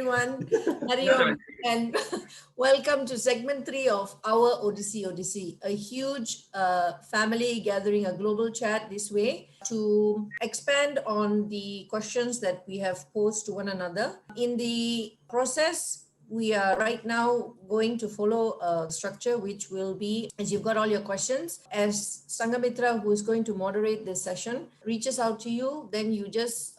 everyone. Hari Om, and welcome to segment 3 of our Odyssey, a huge family gathering, a global chat this way to expand on the questions that we have posed to one another. In the process, we are right now going to follow a structure which will be, as you've got all your questions, as Sangametra, who is going to moderate this session, reaches out to you, then you just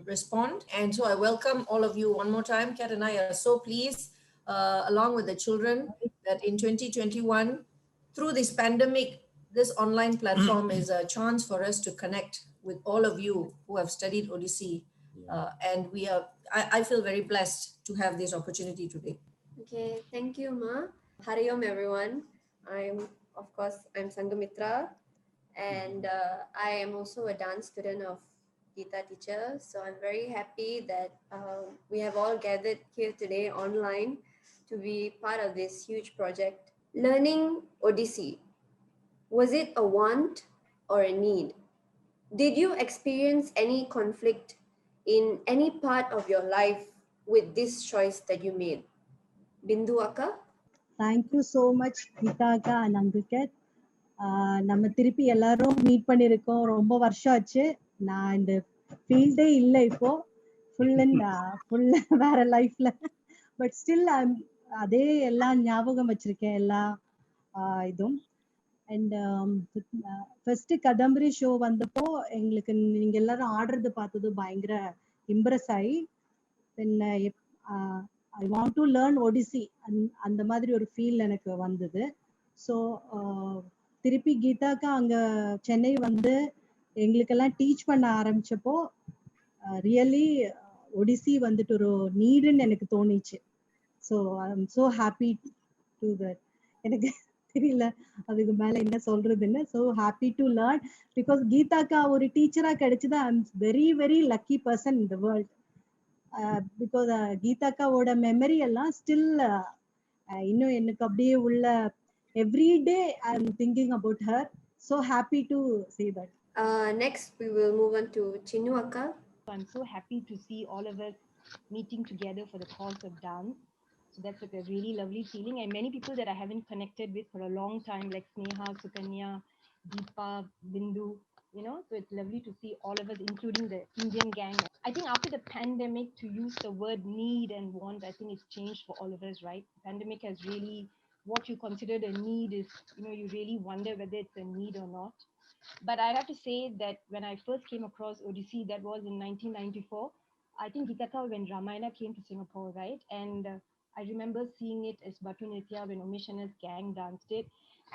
respond. And so I welcome all of you one more time. Kat and I are so pleased, along with the children, that in 2021, through this pandemic, this online platform is a chance for us to connect with all of you who have studied Odyssey. And I feel very blessed to have this opportunity today. Okay, thank you, Ma. Hari Om, everyone. I'm Sangamitra, and I am also a dance student of Geetha teacher. So I'm very happy that we have all gathered here today online to be part of this huge project. Learning Odyssey, was it a want or a need? Did you experience any conflict in any part of your life with this choice that you made? Bindu Akka? Thank you so much, Geetha Akka and Anguket. நம்ம திருப்பி எல்லாரும் meet பண்ணியிருக்கோம். ரொம்ப வருஷம் ஆச்சு. நான் இந்த ஃபீல்டே இல்லை இப்போ. ஃபுல் வேற லைஃப்ல. பட் ஸ்டில் அதே எல்லாம் ஞாபகம் வச்சிருக்கேன் எல்லா இதுவும். அண்ட் ஃபர்ஸ்ட் கதம்பரி ஷோ வந்தப்போ எங்களுக்கு நீங்க எல்லாரும் ஆடுறது பார்த்தது பயங்கர இம்ப்ரெஸ் ஆகி I want to learn Odissi அந்த மாதிரி ஒரு ஃபீல் எனக்கு வந்தது. ஸோ திருப்பி கீதாக்கா அங்க சென்னை வந்து எங்களுக்கெல்லாம் டீச் பண்ண ஆரம்பிச்சப்போ ரியலி ஒடிசி வந்துட்டு ஒரு நீடுன்னு எனக்கு தோணிச்சு. So I am so happy to that. எனக்கு தெரியல அதுக்கு மேல என்ன சொல்றதுன்னு. So happy to learn because கீதாக்கா ஒரு டீச்சரா கிடைச்சது. I am very very lucky person in the world. Because கீதாக்காவோட மெமரி எல்லாம் ஸ்டில் இன்னும் எனக்கு அப்படியே உள்ள every day I'm thinking about her. So happy to say that. Next we will move on to Chinnu Akka. I'm so happy to see all of us meeting together for the cause of dance. So that's like a really lovely feeling, and many people that I haven't connected with for a long time, like Sneha, Sukanya, Deepa, Bindu, you know. So it's lovely to see all of us, including the Indian gang. I think after the pandemic, to use the word need and want, I think it's changed for all of us, right? The pandemic has really, what you considered a need is, you know, you really wonder whether it's a need or not. But I have to say that when I first came across Odyssey, that was in 1994. I think Geetha when Ramayana came to Singapore, right? And I remember seeing it as Batu Nitya when Omishana's gang danced it.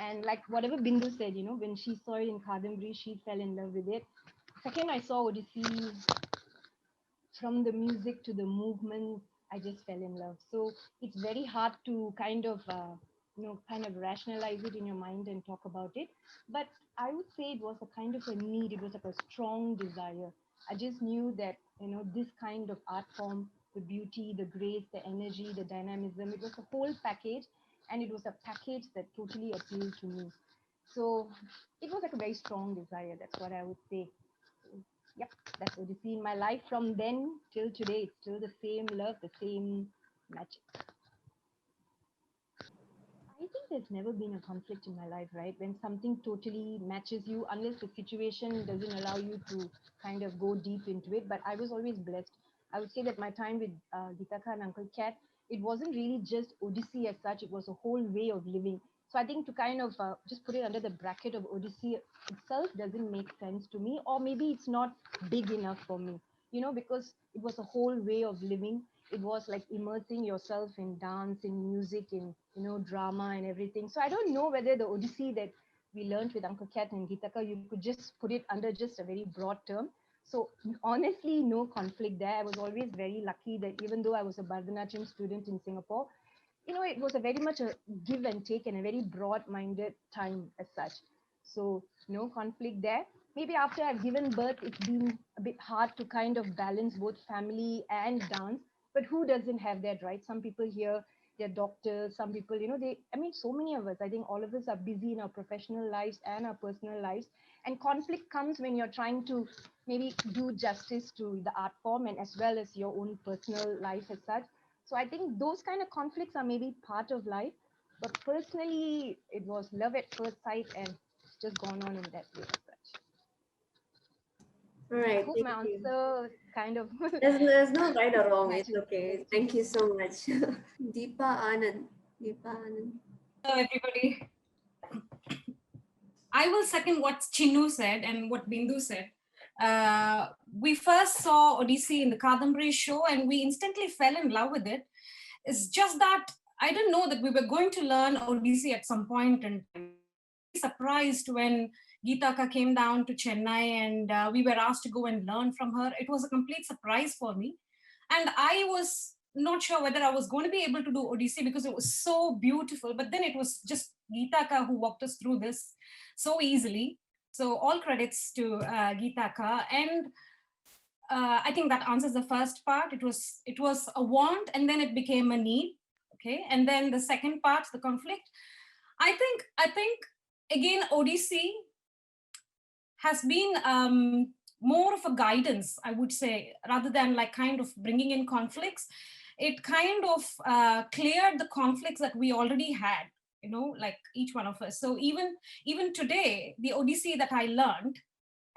And like whatever Bindu said, you know, when she saw it in Kadambari, she fell in love with it. Second, I saw Odyssey, from the music to the movement, I just fell in love. So it's very hard to kind of rationalize it in your mind and talk about it. But I would say it was a kind of a need. It was like a strong desire. I just knew that, you know, this kind of art form, the beauty, the grace, the energy, the dynamism, it was a whole package, and it was a package that totally appealed to me. So it was like a very strong desire. That's what I would say. Yep, that's Odyssey in my life. From then till today, it's still the same love, the same magic. I think there's never been a conflict in my life, right? When something totally matches you, unless the situation doesn't allow you to kind of go deep into it. But I was always blessed. I would say that my time with Geetha and Uncle Kat, it wasn't really just Odyssey as such. It was a whole way of living. So I think to kind of just put it under the bracket of Odyssey itself doesn't make sense to me, or maybe it's not big enough for me, you know, because it was a whole way of living. It was like immersing yourself in dance, in music, in, you know, drama and everything. So I don't know whether the Odyssey that we learned with Uncle Kat and Geetha, you could just put it under just a very broad term. So honestly, no conflict there. I was always very lucky that even though I was a Bharatanatyam student in Singapore, you know, it was a very much a give and take and a very broad-minded time as such. So no conflict there. Maybe after I've given birth, it's been a bit hard to kind of balance both family and dance. But who doesn't have that, right? Some people here, they're doctors. Some people, you know, so many of us, I think all of us are busy in our professional lives and our personal lives. And conflict comes when you're trying to maybe do justice to the art form and as well as your own personal life as such. So I think those kind of conflicts are maybe part of life. But personally, it was love at first sight, and it's just gone on in that way as such. All I right, hope thank my you. answer kind of There's no right or wrong. It's matches okay. the Thank you so much. Deepa Anand. Deepa Anand. Hello, everybody. I will second what Chinnu said and what Bindu said. We first saw Odyssey in the Kadambari show and we instantly fell in love with it. It's just that I didn't know that we were going to learn Odyssey at some point in time. Surprised when Geetha came down to Chennai and we were asked to go and learn from her. It was a complete surprise for me. And I was not sure whether I was going to be able to do Odyssey because it was so beautiful. But then it was just Geetha who walked us through this so easily. So all credits to Geetha. And I think that answers the first part. It was a want and then it became a need. Okay. And then the second part, the conflict. I think again, Odyssey has been more of a guidance, I would say, rather than like kind of bringing in conflicts. It kind of cleared the conflicts that we already had, you know, like each one of us. So even today, the Odyssey that I learned,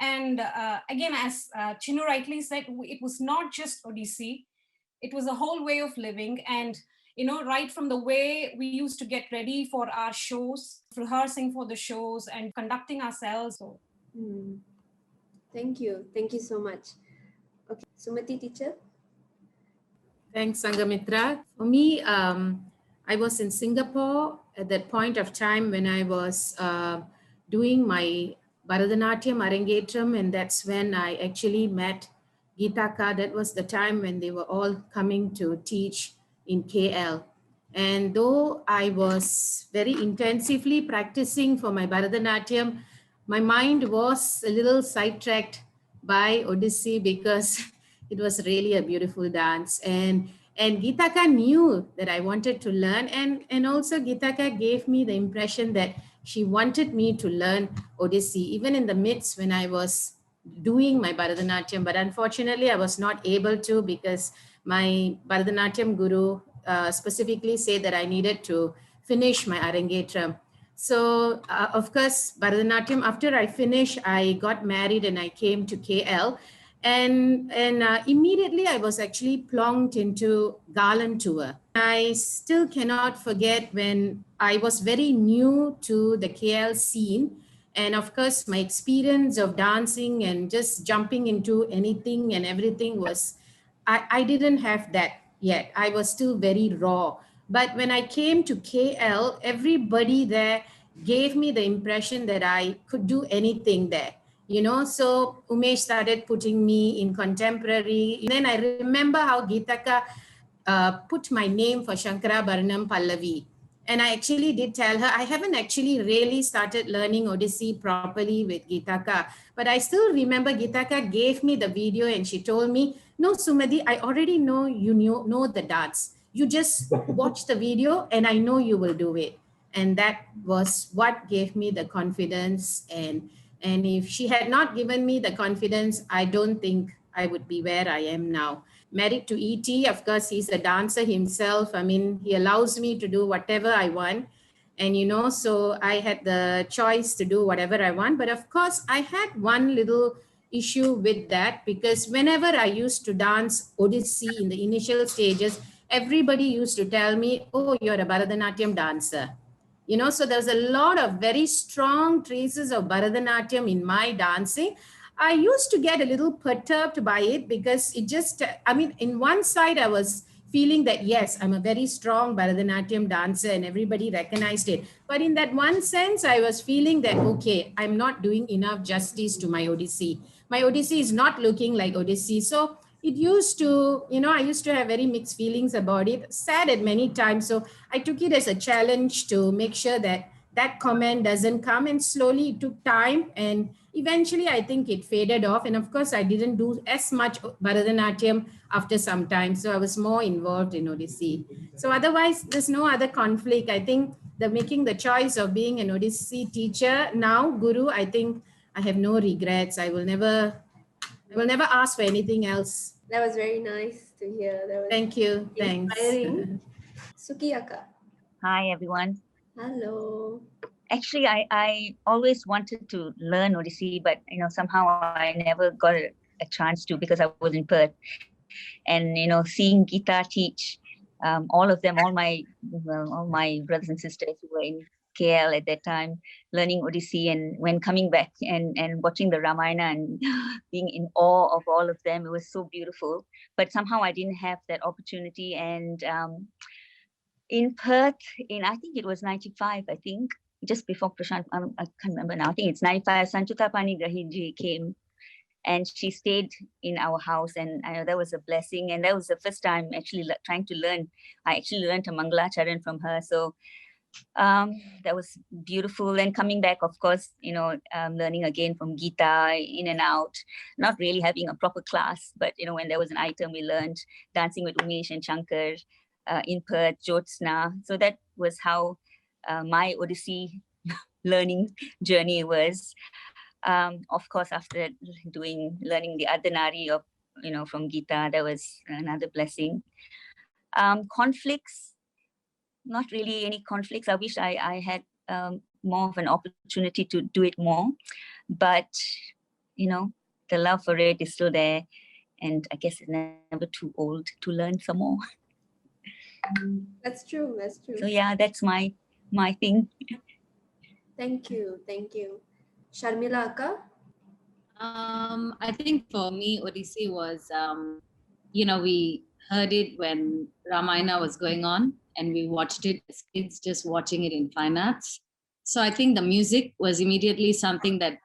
and again, as Chinnu rightly said, it was not just Odyssey, it was a whole way of living. And you know, right from the way we used to get ready for our shows, rehearsing for the shows and conducting ourselves. So Thank you so much. Okay, Sumati teacher. Thanks, Sangametra. For me, I was in Singapore at that point of time when I was doing my Bharatanatyam Arangetram, and that's when I actually met Geetha. That was the time when they were all coming to teach in KL. And though I was very intensively practicing for my Bharatanatyam, my mind was a little sidetracked by Odyssey because it was really a beautiful dance. And Geetha knew that I wanted to learn. And also Geetha gave me the impression that she wanted me to learn Odyssey, even in the midst when I was doing my Bharatanatyam. But unfortunately, I was not able to because my Bharatanatyam guru specifically said that I needed to finish my Arangetram. So, of course, Bharatanatyam, after I finished, I got married and I came to KL. And immediately I was actually plonked into Garland tour. I still cannot forget when I was very new to the KL scene. And of course, my experience of dancing and just jumping into anything and everything was, I didn't have that yet. I was still very raw. But when I came to KL, everybody there gave me the impression that I could do anything there. You know, so Umesh started putting me in contemporary. Then I remember how Geetha put my name for Shankara Bharanam Pallavi. And I actually did tell her, I haven't actually really started learning Odyssey properly with Geetha. But I still remember Geetha gave me the video and she told me, no, Sumati, I already know you know the dance. You just watch the video and I know you will do it. And that was what gave me the confidence. And if she had not given me the confidence, I don't think I would be where I am now. Married to E.T., of course, he's a dancer himself. I mean, he allows me to do whatever I want. And, you know, so I had the choice to do whatever I want. But of course, I had one little issue with that because whenever I used to dance Odyssey in the initial stages, everybody used to tell me, oh, you're a Bharatanatyam dancer. You know, so there's a lot of very strong traces of Bharatanatyam in my dancing. I used to get a little perturbed by it because it just, I mean, in one side, I was feeling that, yes, I'm a very strong Bharatanatyam dancer and everybody recognized it. But in that one sense, I was feeling that, okay, I'm not doing enough justice to my Odyssey. My Odyssey is not looking like Odyssey. So it used to, you know, I used to have very mixed feelings about it, sad at many times. So I took it as a challenge to make sure that that comment doesn't come, and slowly it took time and eventually I think it faded off. And of course, I didn't do as much Bharatanatyam after some time. So I was more involved in Odyssey. So otherwise, there's no other conflict. I think the making the choice of being an Odyssey teacher now, guru, I think I have no regrets. I will never I will never ask for anything else. That was very nice to hear. That was Thank you. inspiring. Sukiyaka. Hi, everyone. Hello. Actually, I always wanted to learn Odissi, but somehow I never got a chance to because I was in Perth. And seeing Geetha teach, all of them, all my brothers and sisters who were in KL at that time, learning Odissi, and when coming back and watching the Ramayana and being in awe of all of them, it was so beautiful. But somehow I didn't have that opportunity. And in Perth, I think it was 95, I think, just before Prashant, I can't remember now, I think it's 95, Sanchuta Pani Grahiji came and she stayed in our house, and I know that was a blessing. And that was the first time actually trying to learn. I actually learned a Mangalacharan from her. So that was beautiful. And coming back, of course, learning again from Geetha, in and out, not really having a proper class, but when there was an item, we learned dancing with Umesh and Shankar in Perth, Jyotsna. So that was how my Odissi learning journey was. Of course, after learning the Adhanari of, from Geetha, that was another blessing. Conflicts, not really any conflicts. I wish I had more of an opportunity to do it more, but the love for it is still there, and I guess it's never too old to learn some more. That's true. That's true. So yeah, that's my thing. Thank you. Thank you. Sharmila Akka? I think for me, Odissi was, we heard it when Ramayana was going on, and we watched it as kids, just watching it in fine arts. So I think the music was immediately something that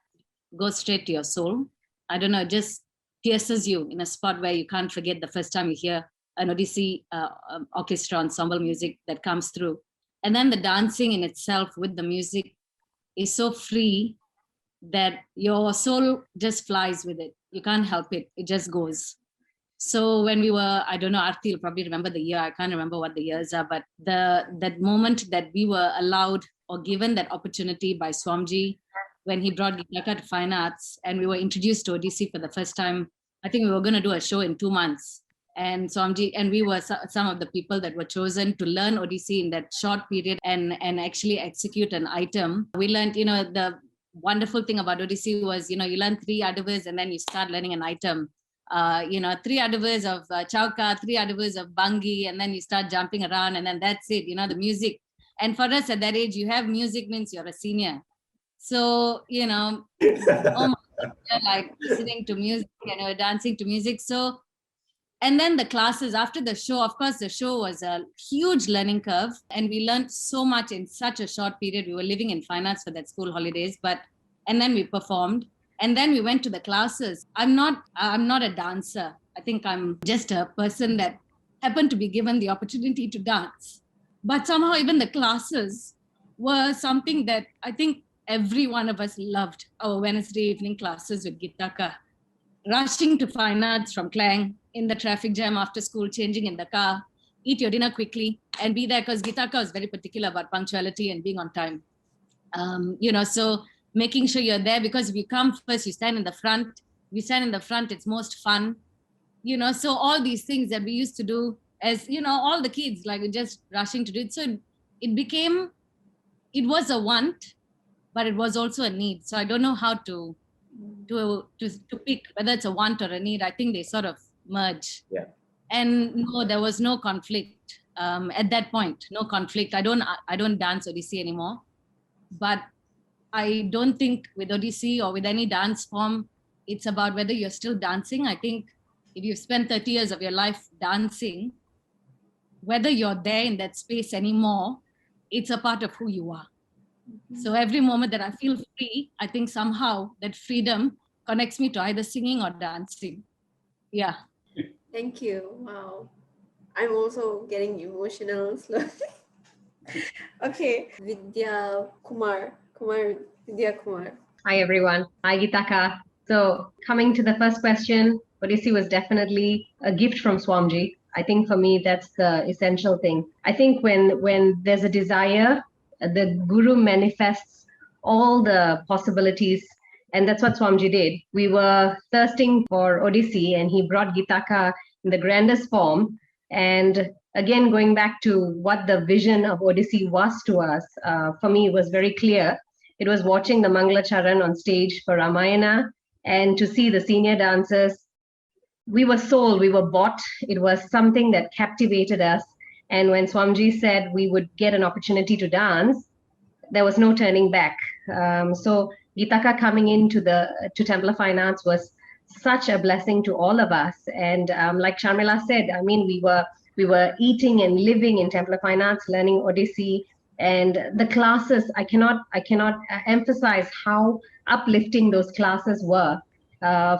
goes straight to your soul. I don't know, just pierces you in a spot where you can't forget the first time you hear an Odissi orchestra ensemble music that comes through. And then the dancing in itself with the music is so free that your soul just flies with it. You can't help it. It just goes. So when we were, I don't know, Aarti will probably remember the year. I can't remember what the years are, but that moment that we were allowed or given that opportunity by Swamji when he brought Geetha to Fine Arts, and we were introduced to Odissi for the first time. I think we were going to do a show in 2 months. And Swamji, and we were some of the people that were chosen to learn Odissi in that short period and actually execute an item. We learned, the wonderful thing about Odissi was, you learn 3 adavas and then you start learning an item. 3 adavas of chauka, 3 adavas of bangi, and then you start jumping around, and then that's it, the music. And for us at that age, you have music means you're a senior. So, oh my God, like listening to music and dancing to music. So, and then the classes after the show, of course, the show was a huge learning curve, and we learned so much in such a short period. We were living in fine arts for that school holidays, and then we performed, and then we went to the classes. I'm not a dancer. I think I'm just a person that happened to be given the opportunity to dance. But somehow even the classes were something that I think every one of us loved. Our Wednesday evening classes with Geetha, rushing to fine arts from Klang, in the traffic jam after school, changing in the car, eat your dinner quickly and be there, because Geetha was very particular about punctuality and being on time. So making sure you're there, because if you come first, you stand in the front. You stand in the front, it's most fun. So all these things that we used to do as, all the kids, like just rushing to do it. So it was a want, but it was also a need. So I don't know how to pick whether it's a want or a need. I think they sort of merge. Yeah. And no, there was no conflict at that point. No conflict. I don't dance Odissi anymore, but I don't think with Odissi or with any dance form, it's about whether you're still dancing. I think if you've spent 30 years of your life dancing, whether you're there in that space anymore, it's a part of who you are. So every moment that I feel free, I think somehow that freedom connects me to either singing or dancing. Yeah. Thank you. Wow. I'm also getting emotional slowly. Okay. Vidya Kumar. Vidya Kumar. Hi, everyone. Hi, Geetha. So coming to the first question, Odissi was definitely a gift from Swamji. I think for me, that's the essential thing. I think when there's a desire, the Guru manifests all the possibilities And that's what Swamiji did. We were thirsting for Odyssey, and he brought Geetha in the grandest form. And again, going back to what the vision of Odyssey was to us, for me, it was very clear. It was watching the Mangala Charan on stage for Ramayana and to see the senior dancers. We were sold, we were bought. It was something that captivated us. And when Swamiji said we would get an opportunity to dance, there was no turning back. So Geetha coming into to Temple of Fine Arts was such a blessing to all of us. And like Sharmila said, I mean, we were eating and living in Temple of Fine Arts, learning Odyssey, and the classes. I cannot emphasize how uplifting those classes were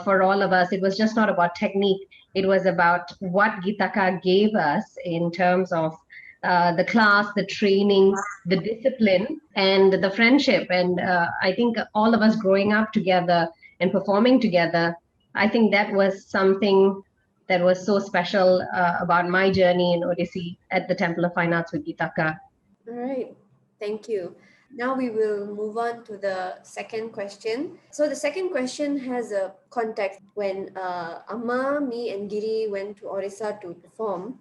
for all of us. It was just not about technique. It was about what Geetha gave us in terms of the class, the training, the discipline, and the friendship. And I think all of us growing up together and performing together, I think that was something that was so special about my journey in Odyssey at the Temple of Fine Arts with Geetha. All right, thank you. Now we will move on to the second question. So the second question has a context. When Amma, me and Giri went to Orissa to perform,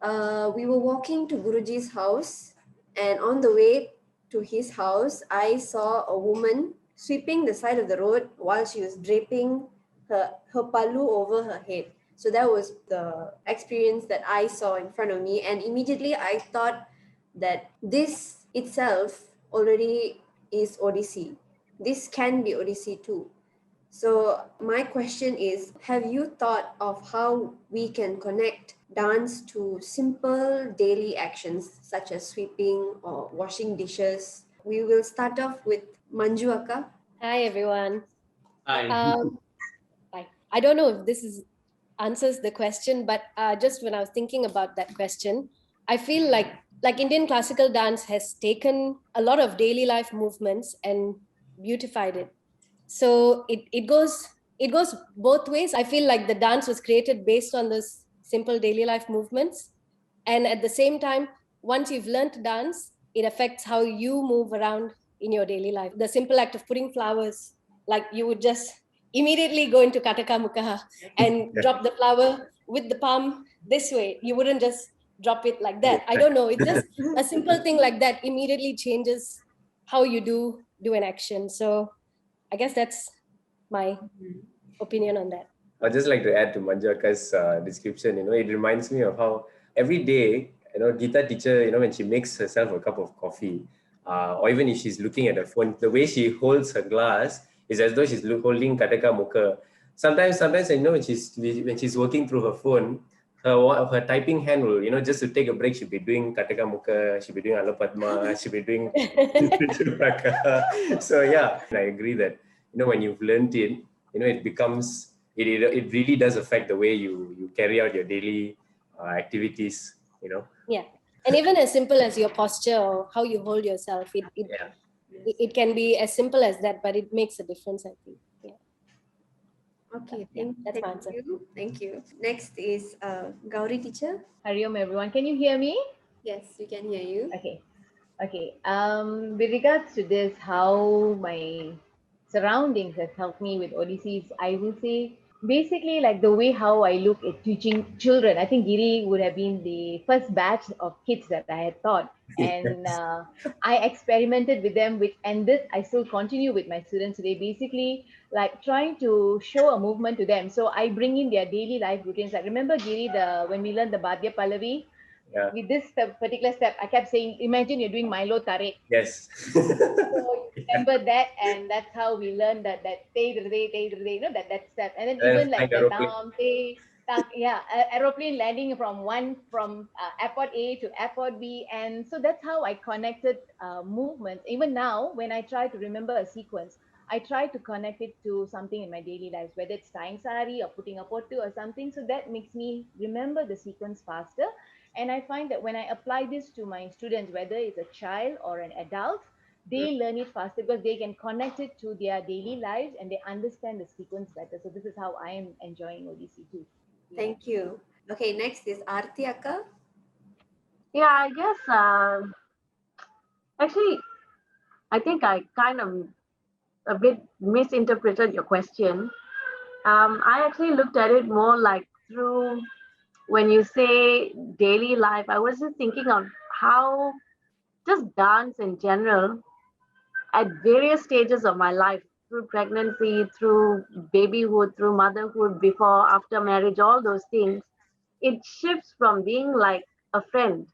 we were walking to Guruji's house, and on the way to his house, I saw a woman sweeping the side of the road while she was draping her palu over her head. So that was the experience that I saw in front of me, and immediately I thought that this itself already is Odyssey. This can be Odyssey too. So my question is, have you thought of how we can connect dance to simple daily actions such as sweeping or washing dishes? We will start off with Manju Akka. Hi everyone. Hi. Hi. I don't know if this answers the question, but just when I was thinking about that question, I feel like Indian classical dance has taken a lot of daily life movements and beautified it. So it goes both ways. I feel like the dance was created based on this simple daily life movements, and at the same time, once you've learned to dance, it affects how you move around in your daily life. The simple act of putting flowers, like you would just immediately go into Kataka Mukha and drop the flower with the palm this way. You wouldn't just drop it like that. I don't know. It's just a simple thing like that immediately changes how you do an action. So I guess that's my opinion on that. I'd just like to add to Manjaka's description. It reminds me of how every day, Geetha teacher, when she makes herself a cup of coffee, or even if she's looking at her phone, the way she holds her glass is as though she's holding Kataka Mukha. Sometimes, when she's working through her phone, her typing hand will, just to take a break, she'll be doing Kataka Mukha, she'll be doing Alapadma, she'll be doing So yeah, I agree that, when you've learned it, it becomes, it really does affect the way you carry out your daily activities, Yeah. And even as simple as your posture or how you hold yourself, it can be as simple as that, but it makes a difference, I think. Yeah. Okay, that's my answer. Thank you. Next is Gauri teacher. Hariom everyone. Can you hear me? Yes, we can hear you. Okay. With regards to this, how my surroundings has helped me with Odysseys, I will say basically like the way how I look at teaching children. I think Giri would have been the first batch of kids that I had taught, and I experimented with them and this I still continue with my students today. Basically, like trying to show a movement to them. So I bring in their daily life routines. Like remember Giri, when we learned the Badya Pallavi. Yeah. With this particular step, I kept saying, imagine you're doing Milo Tarik. Yes. So remember that, and that's how we learned that that step. And then even like the aeroplane landing from airport A to airport B. And so that's how I connected movements. Even now, when I try to remember a sequence, I try to connect it to something in my daily life, whether it's tying sari or putting a potu or something. So that makes me remember the sequence faster. And I find that when I apply this to my students, whether it's a child or an adult, they learn it faster because they can connect it to their daily lives and they understand the sequence better. So this is how I am enjoying Odyssey too. Thank you. Okay, next is Aarti Akka. Yeah, I guess actually I think I kind of a bit misinterpreted your question. I actually looked at it more like through when you say daily life, I was just thinking of how just dance in general at various stages of my life, through pregnancy, through babyhood, through motherhood, before, after marriage, all those things, it shifts from being like a friend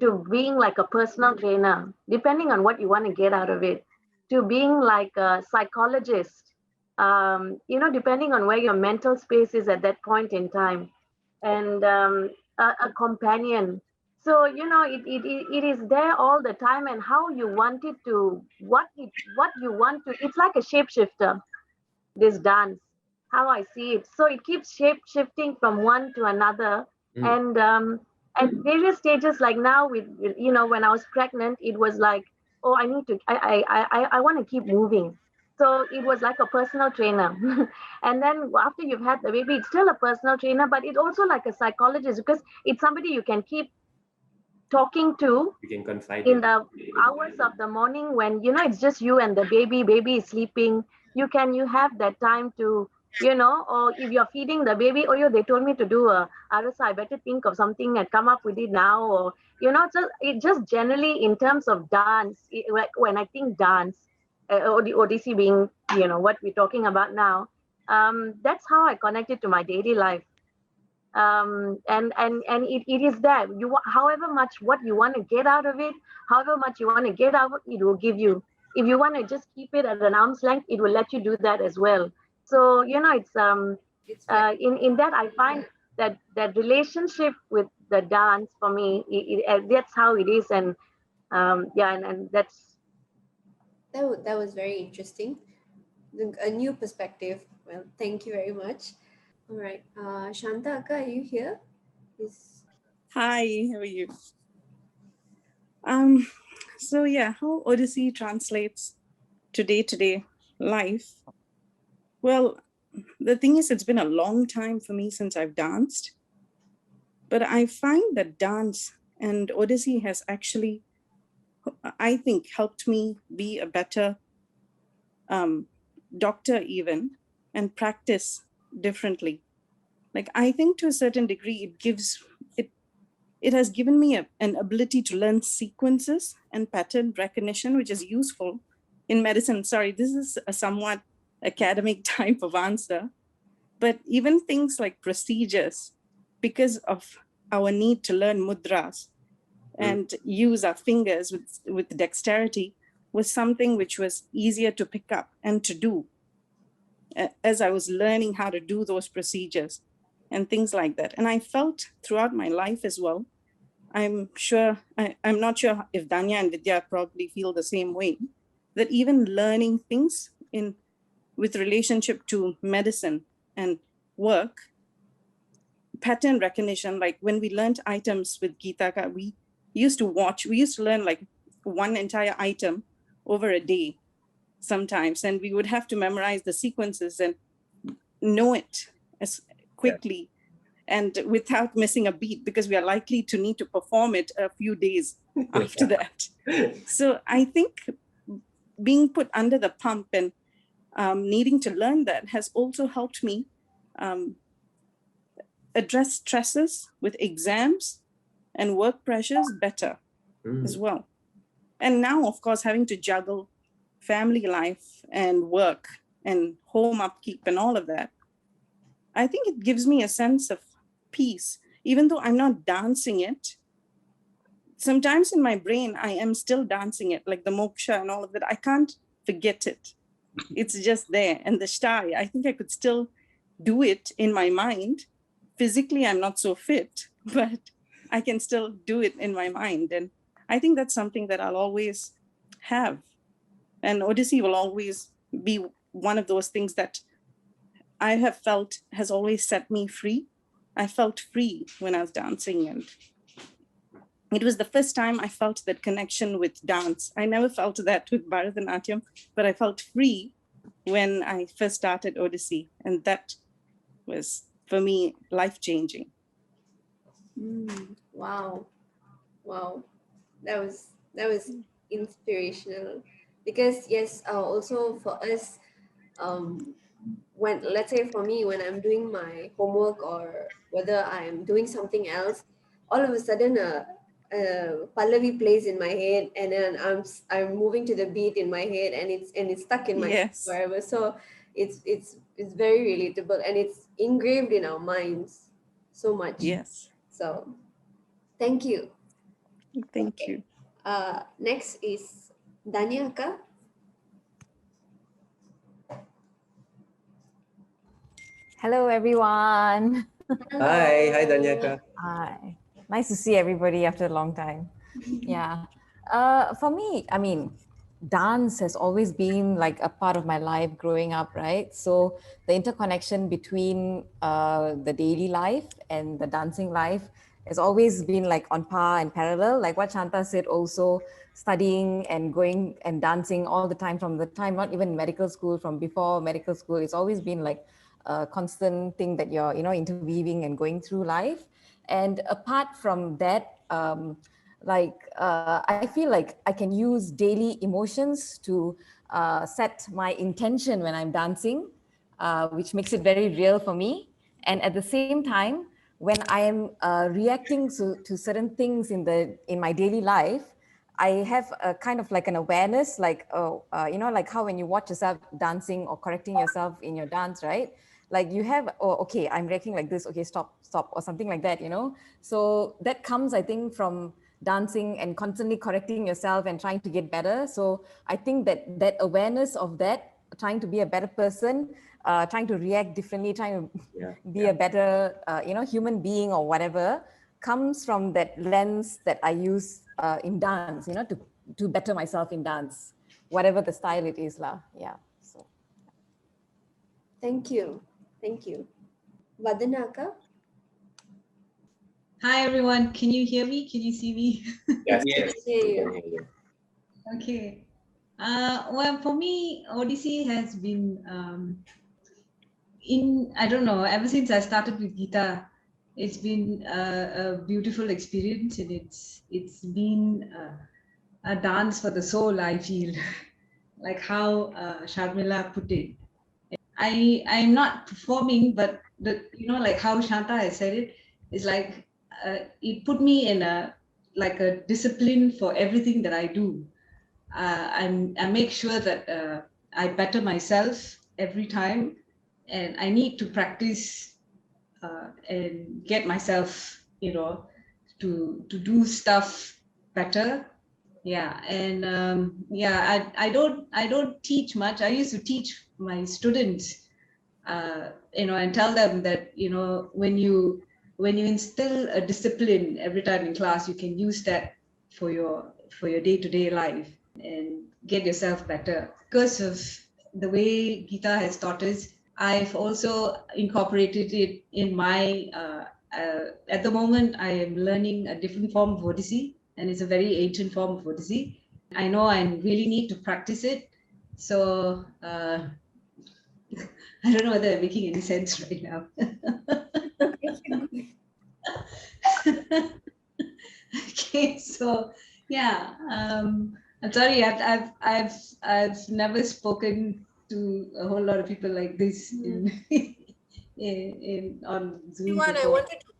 to being like a personal trainer, depending on what you want to get out of it, to being like a psychologist, depending on where your mental space is at that point in time, and a companion. So, it is there all the time, and how you want it to, what you want to, it's like a shapeshifter, this dance, how I see it. So it keeps shape shifting from one to another. And at various stages, like now when I was pregnant, it was like, oh, I need to, I want to keep moving. So it was like a personal trainer. And then after you've had the baby, it's still a personal trainer, but it's also like a psychologist, because it's somebody you can keep talking to. You can confide in the hours of the morning when it's just you and the baby is sleeping. You have that time to, or if you're feeding the baby, oh, they told me to do RSI, I better think of something and come up with it now. Or so it just generally, in terms of dance, when I think dance, or the Odyssey being what we're talking about now, that's how I connect it to my daily life. And it is there. However much what you want to get out of it, however much you want to get out, it will give you. If you want to just keep it at an arm's length, it will let you do that as well. So it's in that I find that relationship with the dance, for me, that's how it is. And and that's that was very interesting. A new perspective. Well, thank you very much. All right, Shanta Akka, are you here? Hi, how are you? So yeah, how Odyssey translates to day-to-day life. Well, the thing is, it's been a long time for me since I've danced, but I find that dance and Odyssey has actually, I think, helped me be a better doctor even, and practice differently. Like, I think to a certain degree, it has given me an ability to learn sequences and pattern recognition, which is useful in medicine. Sorry, this is a somewhat academic type of answer, but even things like procedures, because of our need to learn mudras and use our fingers with dexterity, was something which was easier to pick up and to do as I was learning how to do those procedures and things like that. And I felt throughout my life as well, I'm not sure if Danya and Vidya probably feel the same way, that even learning things with relationship to medicine and work, pattern recognition, like when we learned items with Geetha, we used to learn like one entire item over a day sometimes, and we would have to memorize the sequences and know it as quickly and without missing a beat, because we are likely to need to perform it a few days after that. So I think being put under the pump and needing to learn that has also helped me address stresses with exams and work pressures better as well. And now, of course, having to juggle family life and work and home upkeep and all of that, I think it gives me a sense of peace. Even though I'm not dancing it, sometimes in my brain, I am still dancing it, like the moksha and all of that. I can't forget it. It's just there. And the shtai, I think I could still do it in my mind. Physically, I'm not so fit, but I can still do it in my mind. And I think that's something that I'll always have. And Odyssey will always be one of those things that I have felt has always set me free. I felt free when I was dancing, and it was the first time I felt that connection with dance. I never felt that with Bharatanatyam, but I felt free when I first started Odyssey, and that was, for me, life-changing. Wow. That was inspirational. because yes, also for us, when, let's say for me, when I'm doing my homework or whether I'm doing something else, all of a sudden Pallavi plays in my head, and then I'm moving to the beat in my head, and it's stuck in my head Yes. forever. So it's very relatable, and it's engraved in our minds so much. Yes. So thank you. Thank you. Next is Daniaka. Hello, everyone. Hi, Danyaka. Hi. Nice to see everybody after a long time. Yeah. For me, I mean, dance has always been like a part of my life growing up, right? So the interconnection between the daily life and the dancing life has always been like on par and parallel. Like what Shanta said, also studying and going and dancing all the time from the time, not even medical school, from before medical school, it's always been like a constant thing that you're, interweaving and going through life. And apart from that, I feel like I can use daily emotions to set my intention when I'm dancing, which makes it very real for me. And at the same time, when I am reacting to certain things in my daily life, I have a kind of like an awareness, like, like how when you watch yourself dancing or correcting yourself in your dance, right? Like you have, oh, okay, I'm reacting like this, okay, stop, or something like that, So that comes, I think, from dancing and constantly correcting yourself and trying to get better. So I think that awareness of that, trying to be a better person, trying to react differently, trying to be a better, human being or whatever, comes from that lens that I use in dance, to better myself in dance, whatever the style it is, lah. Yeah. So. Thank you. Thank you. Vadanaka. Hi everyone, can you hear me? Can you see me? Yes, yes, we can hear you. Okay. Well, for me, Odyssey has been I don't know, ever since I started with Geetha, it's been a beautiful experience, and it's been a dance for the soul, I feel, like how Sharmila put it. I'm not performing, but like how Shanta has said it, is like it put me in a discipline for everything that I do. I make sure that I better myself every time, and I need to practice and get myself, to do stuff better. Yeah, and I don't teach much. I used to teach my students, and tell them that when you instill a discipline every time in class, you can use that for your day-to-day life and get yourself better. Because of the way Geetha has taught us, I've also incorporated it in my at the moment I am learning a different form of Odyssey, and it's a very ancient form of Odyssey. I know I really need to practice it. So I don't know whether I'm making any sense right now. Okay, so yeah, I'm sorry. I've never spoken to a whole lot of people like this on Zoom Yuiyuan, I before. wanted to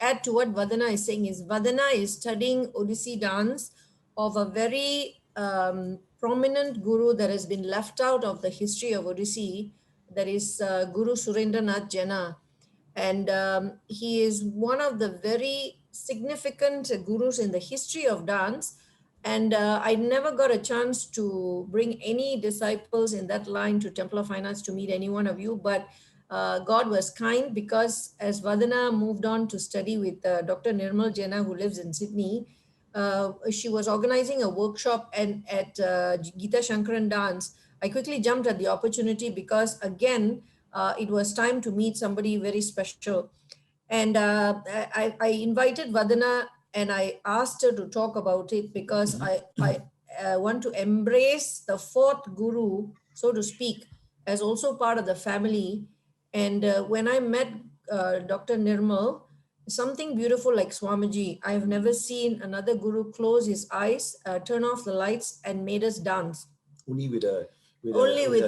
add to what Vadana is saying is Vadana is studying Odissi dance of a very prominent guru that has been left out of the history of Odissi. That is Guru Surendranath Jena. And he is one of the very significant gurus in the history of dance. And I never got a chance to bring any disciples in that line to Temple of Fine Arts to meet any one of you. But God was kind, because as Vadana moved on to study with Dr. Nirmal Jena, who lives in Sydney, she was organizing a workshop and at Geetha Shankaran Dance. I quickly jumped at the opportunity because, again, it was time to meet somebody very special. And I invited Vadana and I asked her to talk about it because I want to embrace the fourth guru, so to speak, as also part of the family. And when I met Dr. Nirmal, something beautiful like Swamiji, I have never seen another guru close his eyes, turn off the lights, and made us dance. only with a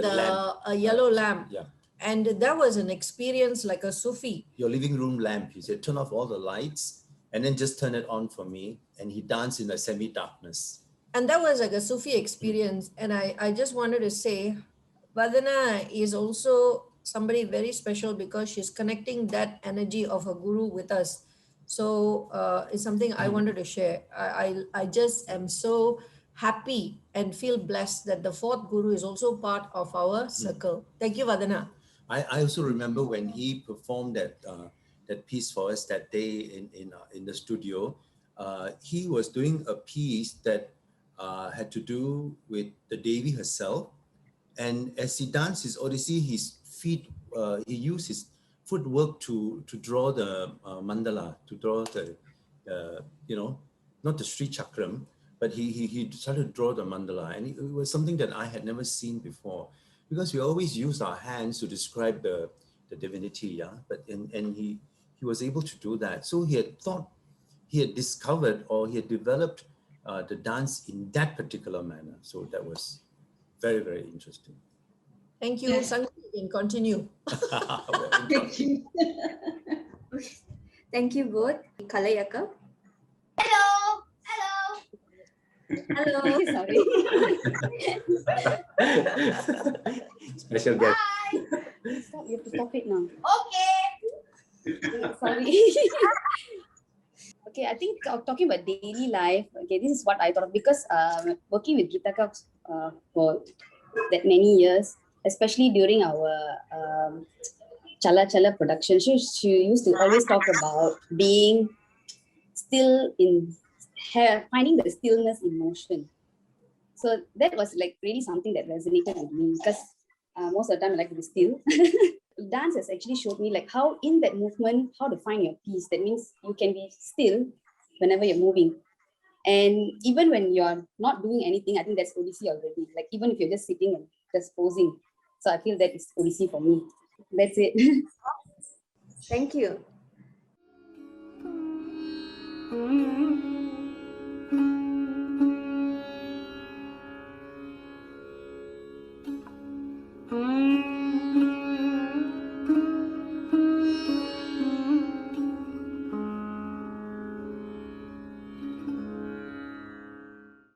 lamp. a yellow lamp. Yeah. And that was an experience like a Sufi. Your living room lamp, he said, turn off all the lights and then just turn it on for me. And he danced in a semi-darkness. And that was like a Sufi experience. And I just wanted to say, Vadana is also somebody very special because she's connecting that energy of a guru with us. So it's something I wanted to share. I just am so happy and feel blessed that the fourth guru is also part of our circle. Thank you, Vadana. I also remember when he performed that piece for us that day in the studio. He was doing a piece that had to do with the Devi herself, and as he danced his Odyssey, his feet he used his footwork to draw the mandala, to draw the not the Sri Chakram, but he started to draw the mandala, and it was something that I had never seen before. Because we always use our hands to describe the divinity, yeah. But and he was able to do that. So he had discovered or he had developed the dance in that particular manner. So that was very, very interesting. Thank you. Sangu, you can continue. Thank you. Thank you both. Kalayaka. Hello. Hello. Sorry. Special guest. Stop, you have to stop it now. Okay. Sorry. Okay, I think talking about daily life, okay, this is what I thought of because working with Geetha for that many years, especially during our Chala Chala production, she used to always talk about being still in her, finding the stillness in motion. So that was like really something that resonated with me because most of the time I like to be still. Dance has actually showed me like how in that movement, how to find your peace. That means you can be still whenever you're moving. And even when you're not doing anything, I think that's Odyssey already. Like even if you're just sitting and just posing. So I feel that is Odyssey for me. That's it. Thank you.